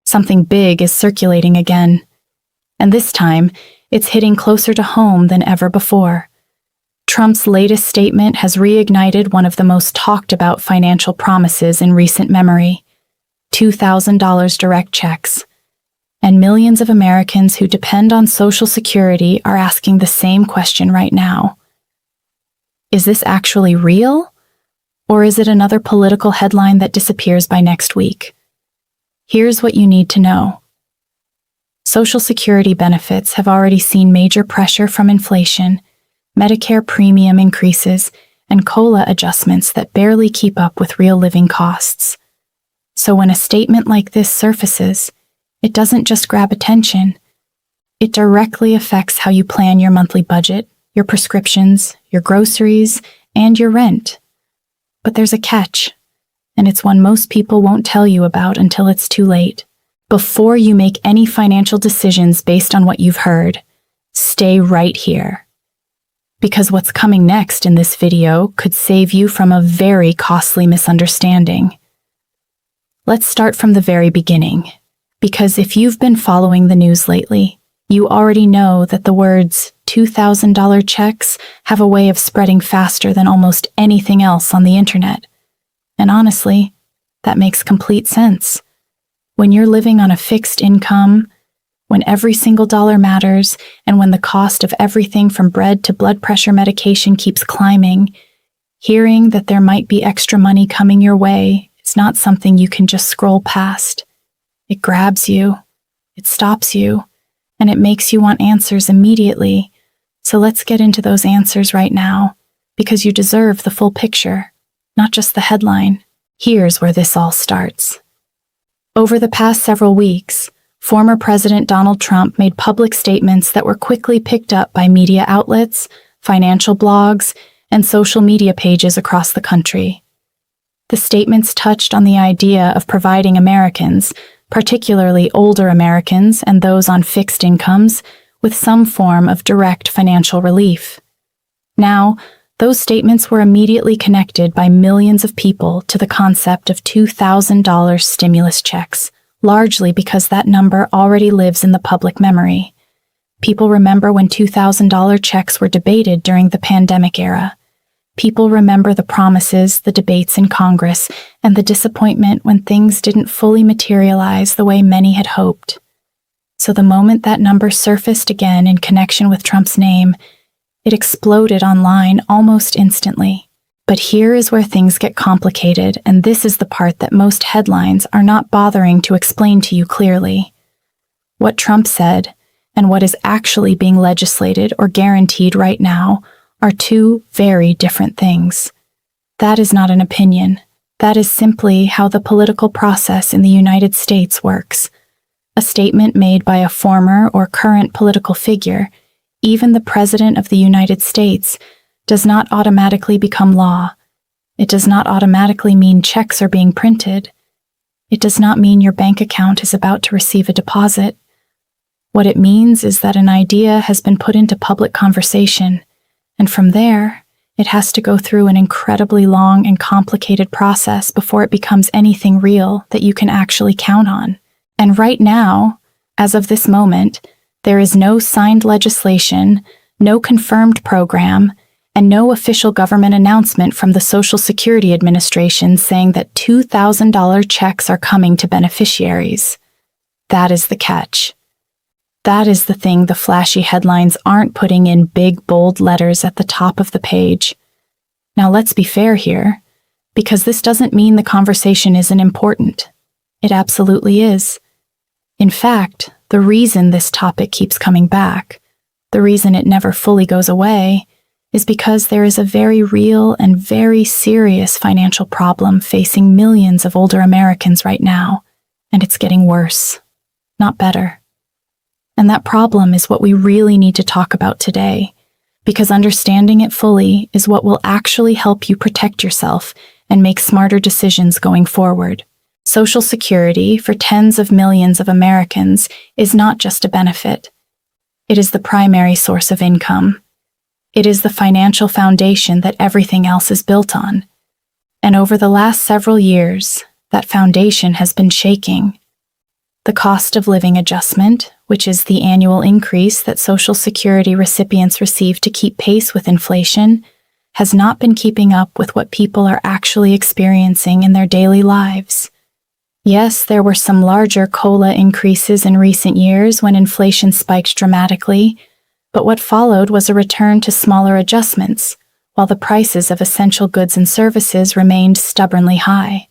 Something big is circulating again. And this time, it's hitting closer to home than ever before. Trump's latest statement has reignited one of the most talked about financial promises in recent memory: $2,000 direct checks. And millions of Americans who depend on Social Security are asking the same question right now. Is this actually real? Or is it another political headline that disappears by next week? Here's what you need to know. Social Security benefits have already seen major pressure from inflation, Medicare premium increases, and COLA adjustments that barely keep up with real living costs. So when a statement like this surfaces, it doesn't just grab attention. It directly affects how you plan your monthly budget, your prescriptions, your groceries, and your rent. But there's a catch, and it's one most people won't tell you about until it's too late. Before you make any financial decisions based on what you've heard, stay right here. Because what's coming next in this video could save you from a very costly misunderstanding. Let's start from the very beginning, because if you've been following the news lately, you already know that the words $2,000 checks have a way of spreading faster than almost anything else on the internet. And honestly, that makes complete sense. When you're living on a fixed income, when every single dollar matters, and when the cost of everything from bread to blood pressure medication keeps climbing, hearing that there might be extra money coming your way is not something you can just scroll past. It grabs you, it stops you, and it makes you want answers immediately. So let's get into those answers right now, because you deserve the full picture, not just the headline. Here's where this all starts. Over the past several weeks, former President Donald Trump made public statements that were quickly picked up by media outlets, financial blogs, and social media pages across the country. The statements touched on the idea of providing Americans, particularly older Americans and those on fixed incomes, with some form of direct financial relief. Now, those statements were immediately connected by millions of people to the concept of $2,000 stimulus checks, largely because that number already lives in the public memory. People remember when $2,000 checks were debated during the pandemic era. People remember the promises, the debates in Congress, and the disappointment when things didn't fully materialize the way many had hoped. So the moment that number surfaced again in connection with Trump's name, it exploded online almost instantly. But here is where things get complicated, and this is the part that most headlines are not bothering to explain to you clearly. What Trump said, and what is actually being legislated or guaranteed right now, are two very different things. That is not an opinion. That is simply how the political process in the United States works. A statement made by a former or current political figure, even the President of the United States, does not automatically become law. It does not automatically mean checks are being printed. It does not mean your bank account is about to receive a deposit. What it means is that an idea has been put into public conversation, and from there, it has to go through an incredibly long and complicated process before it becomes anything real that you can actually count on. And right now, as of this moment, there is no signed legislation, no confirmed program, and no official government announcement from the Social Security Administration saying that $2,000 checks are coming to beneficiaries. That is the catch. That is the thing the flashy headlines aren't putting in big, bold letters at the top of the page. Now let's be fair here, because this doesn't mean the conversation isn't important. It absolutely is. In fact, the reason this topic keeps coming back, the reason it never fully goes away, is because there is a very real and very serious financial problem facing millions of older Americans right now, and it's getting worse, not better. And that problem is what we really need to talk about today, because understanding it fully is what will actually help you protect yourself and make smarter decisions going forward. Social Security for tens of millions of Americans is not just a benefit. It is the primary source of income. It is the financial foundation that everything else is built on. And over the last several years, that foundation has been shaking. The cost of living adjustment, which is the annual increase that Social Security recipients receive to keep pace with inflation, has not been keeping up with what people are actually experiencing in their daily lives. Yes, there were some larger COLA increases in recent years when inflation spiked dramatically, but what followed was a return to smaller adjustments, while the prices of essential goods and services remained stubbornly high.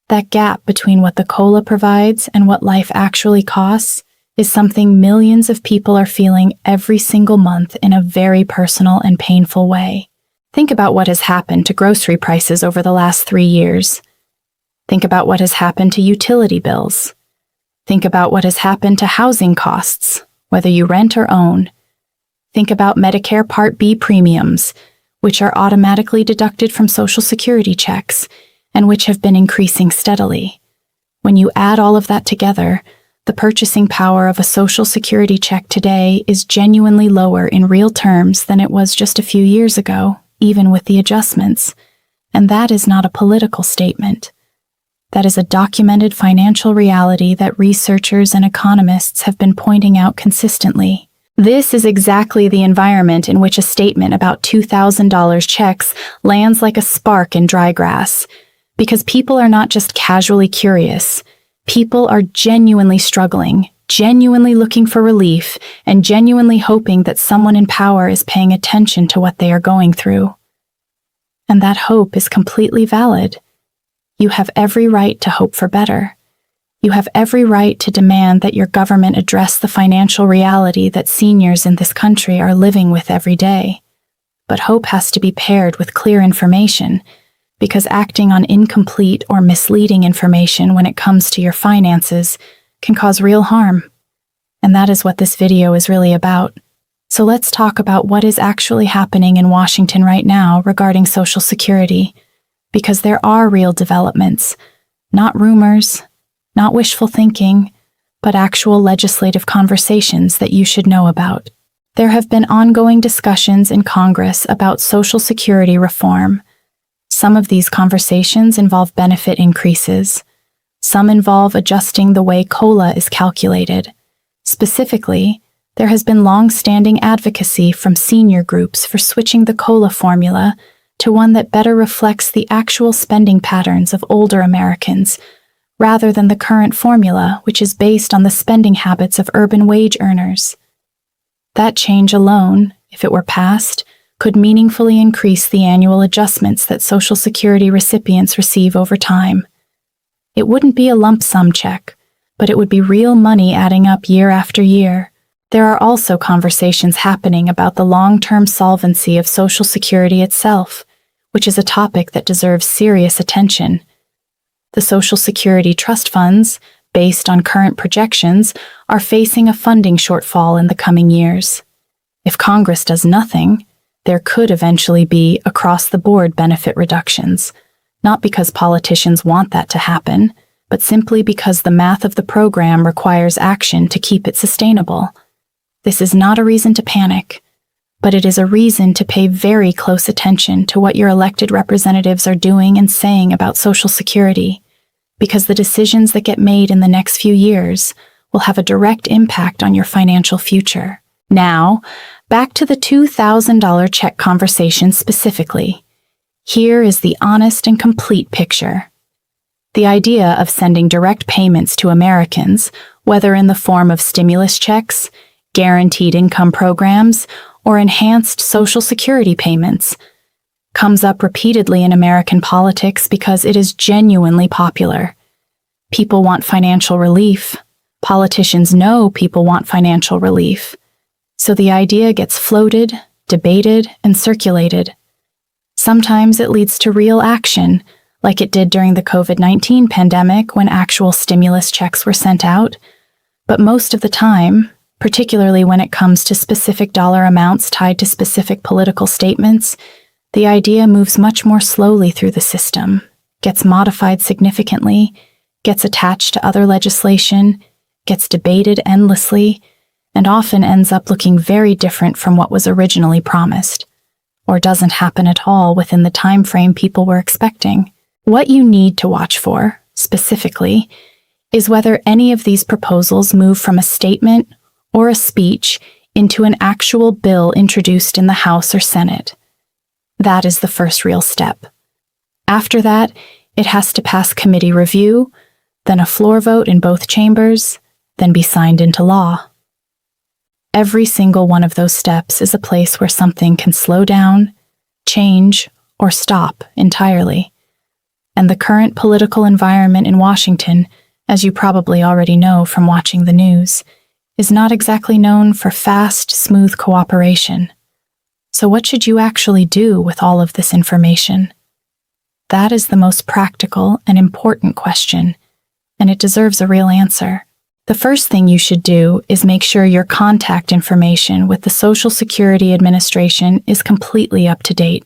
That gap between what the COLA provides and what life actually costs is something millions of people are feeling every single month in a very personal and painful way. Think about what has happened to grocery prices over the last 3 years. Think about what has happened to utility bills. Think about what has happened to housing costs, whether you rent or own. Think about Medicare Part B premiums, which are automatically deducted from Social Security checks, and which have been increasing steadily. When you add all of that together, the purchasing power of a Social Security check today is genuinely lower in real terms than it was just a few years ago, even with the adjustments. And that is not a political statement. That is a documented financial reality that researchers and economists have been pointing out consistently. This is exactly the environment in which a statement about $2,000 checks lands like a spark in dry grass. Because people are not just casually curious. People are genuinely struggling, genuinely looking for relief, and genuinely hoping that someone in power is paying attention to what they are going through. And that hope is completely valid. You have every right to hope for better. You have every right to demand that your government address the financial reality that seniors in this country are living with every day. But hope has to be paired with clear information, because acting on incomplete or misleading information when it comes to your finances can cause real harm. And that is what this video is really about. So let's talk about what is actually happening in Washington right now regarding Social Security, because there are real developments, not rumors, not wishful thinking, but actual legislative conversations that you should know about. There have been ongoing discussions in Congress about Social Security reform. Some of these conversations involve benefit increases. Some involve adjusting the way COLA is calculated. Specifically, there has been long-standing advocacy from senior groups for switching the COLA formula to one that better reflects the actual spending patterns of older Americans, rather than the current formula, which is based on the spending habits of urban wage earners. That change alone, if it were passed, could meaningfully increase the annual adjustments that Social Security recipients receive over time. It wouldn't be a lump sum check, but it would be real money adding up year after year. There are also conversations happening about the long-term solvency of Social Security itself, which is a topic that deserves serious attention. The Social Security trust funds, based on current projections, are facing a funding shortfall in the coming years. If Congress does nothing, there could eventually be across-the-board benefit reductions, not because politicians want that to happen, but simply because the math of the program requires action to keep it sustainable. This is not a reason to panic, but it is a reason to pay very close attention to what your elected representatives are doing and saying about Social Security, because the decisions that get made in the next few years will have a direct impact on your financial future. Now, back to the $2,000 check conversation specifically. Here is the honest and complete picture. The idea of sending direct payments to Americans, whether in the form of stimulus checks, guaranteed income programs, or enhanced Social Security payments, comes up repeatedly in American politics because it is genuinely popular. People want financial relief. Politicians know people want financial relief. So the idea gets floated, debated, and circulated. Sometimes it leads to real action, like it did during the COVID-19 pandemic when actual stimulus checks were sent out. But most of the time, particularly when it comes to specific dollar amounts tied to specific political statements, the idea moves much more slowly through the system, gets modified significantly, gets attached to other legislation, gets debated endlessly, and often ends up looking very different from what was originally promised, or doesn't happen at all within the time frame people were expecting. What you need to watch for, specifically, is whether any of these proposals move from a statement or a speech into an actual bill introduced in the House or Senate. That is the first real step. After that, it has to pass committee review, then a floor vote in both chambers, then be signed into law. Every single one of those steps is a place where something can slow down, change, or stop entirely. And the current political environment in Washington, as you probably already know from watching the news, is not exactly known for fast, smooth cooperation. So what should you actually do with all of this information? That is the most practical and important question, and it deserves a real answer. The first thing you should do is make sure your contact information with the Social Security Administration is completely up to date.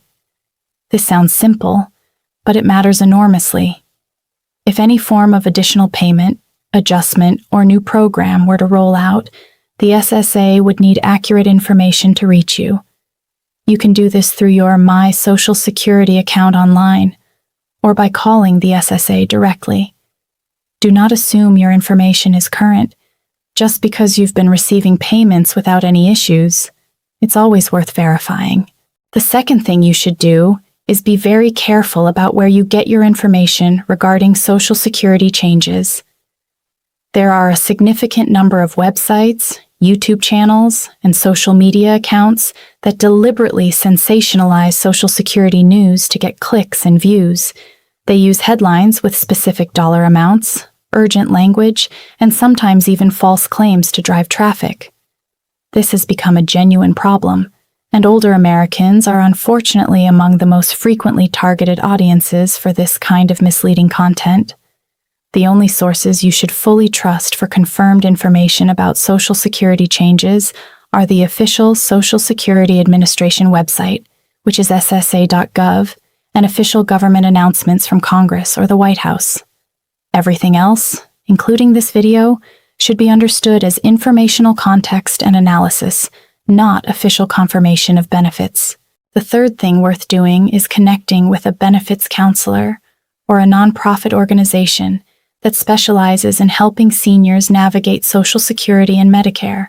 This sounds simple, but it matters enormously. If any form of additional payment, adjustment, or new program were to roll out, the SSA would need accurate information to reach you. You can do this through your My Social Security account online, or by calling the SSA directly. Do not assume your information is current. Just because you've been receiving payments without any issues, it's always worth verifying. The second thing you should do is be very careful about where you get your information regarding Social Security changes. There are a significant number of websites, YouTube channels, and social media accounts that deliberately sensationalize Social Security news to get clicks and views. They use headlines with specific dollar amounts, urgent language, and sometimes even false claims to drive traffic. This has become a genuine problem, and older Americans are unfortunately among the most frequently targeted audiences for this kind of misleading content. The only sources you should fully trust for confirmed information about Social Security changes are the official Social Security Administration website, which is ssa.gov, and official government announcements from Congress or the White House. Everything else, including this video, should be understood as informational context and analysis, not official confirmation of benefits. The third thing worth doing is connecting with a benefits counselor or a nonprofit organization that specializes in helping seniors navigate Social Security and Medicare.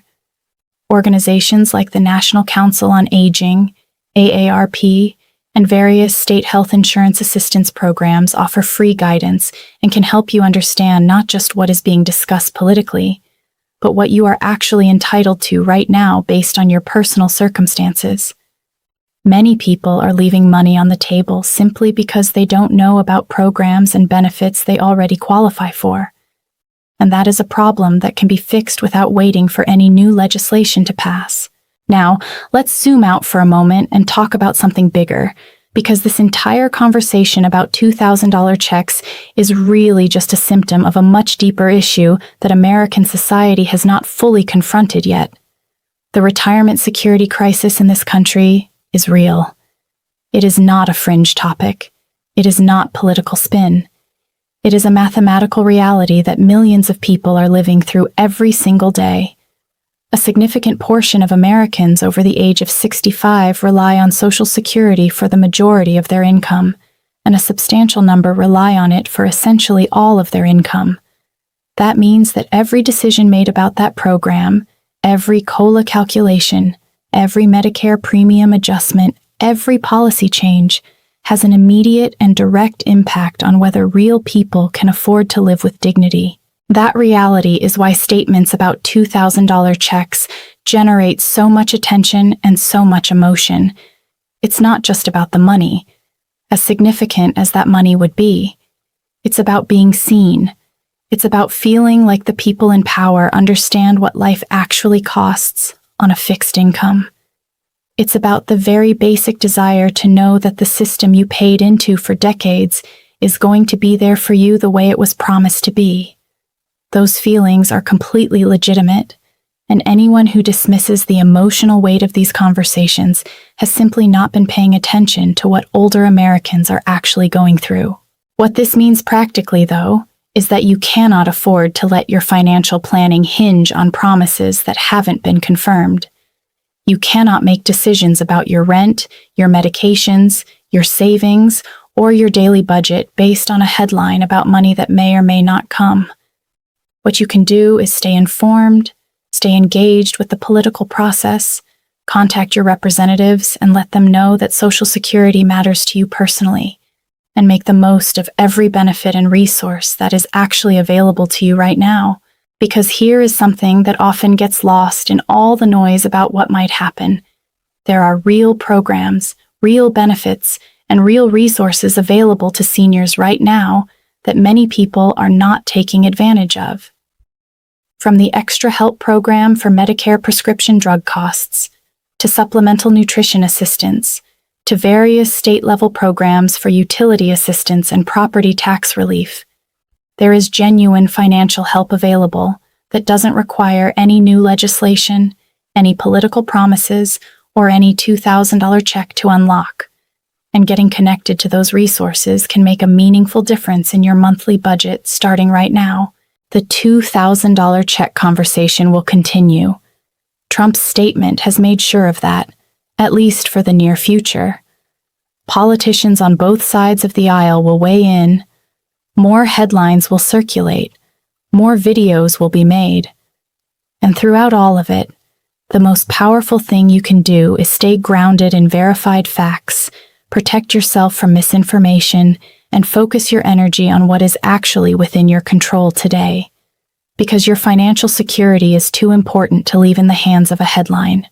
Organizations like the National Council on Aging, AARP, and various state health insurance assistance programs offer free guidance and can help you understand not just what is being discussed politically, but what you are actually entitled to right now based on your personal circumstances. Many people are leaving money on the table simply because they don't know about programs and benefits they already qualify for. And that is a problem that can be fixed without waiting for any new legislation to pass. Now, let's zoom out for a moment and talk about something bigger, because this entire conversation about $2,000 checks is really just a symptom of a much deeper issue that American society has not fully confronted yet. The retirement security crisis in this country is real. It is not a fringe topic. It is not political spin. It is a mathematical reality that millions of people are living through every single day. A significant portion of Americans over the age of 65 rely on Social Security for the majority of their income, and a substantial number rely on it for essentially all of their income. That means that every decision made about that program, every COLA calculation, every Medicare premium adjustment, every policy change has an immediate and direct impact on whether real people can afford to live with dignity. That reality is why statements about $2,000 checks generate so much attention and so much emotion. It's not just about the money, as significant as that money would be. It's about being seen. It's about feeling like the people in power understand what life actually costs on a fixed income. It's about the very basic desire to know that the system you paid into for decades is going to be there for you the way it was promised to be. Those feelings are completely legitimate, and anyone who dismisses the emotional weight of these conversations has simply not been paying attention to what older Americans are actually going through. What this means practically, though, is that you cannot afford to let your financial planning hinge on promises that haven't been confirmed. You cannot make decisions about your rent, your medications, your savings, or your daily budget based on a headline about money that may or may not come. What you can do is stay informed, stay engaged with the political process, contact your representatives and let them know that Social Security matters to you personally, and make the most of every benefit and resource that is actually available to you right now. Because here is something that often gets lost in all the noise about what might happen. There are real programs, real benefits, and real resources available to seniors right now that many people are not taking advantage of. From the Extra Help Program for Medicare prescription drug costs, to supplemental nutrition assistance, to various state-level programs for utility assistance and property tax relief, there is genuine financial help available that doesn't require any new legislation, any political promises, or any $2,000 check to unlock. And getting connected to those resources can make a meaningful difference in your monthly budget starting right now. The $2,000 check conversation will continue. Trump's statement has made sure of that, at least for the near future. Politicians on both sides of the aisle will weigh in. More headlines will circulate. More videos will be made. And throughout all of it, the most powerful thing you can do is stay grounded in verified facts, protect yourself from misinformation, and focus your energy on what is actually within your control today. Because your financial security is too important to leave in the hands of a headline.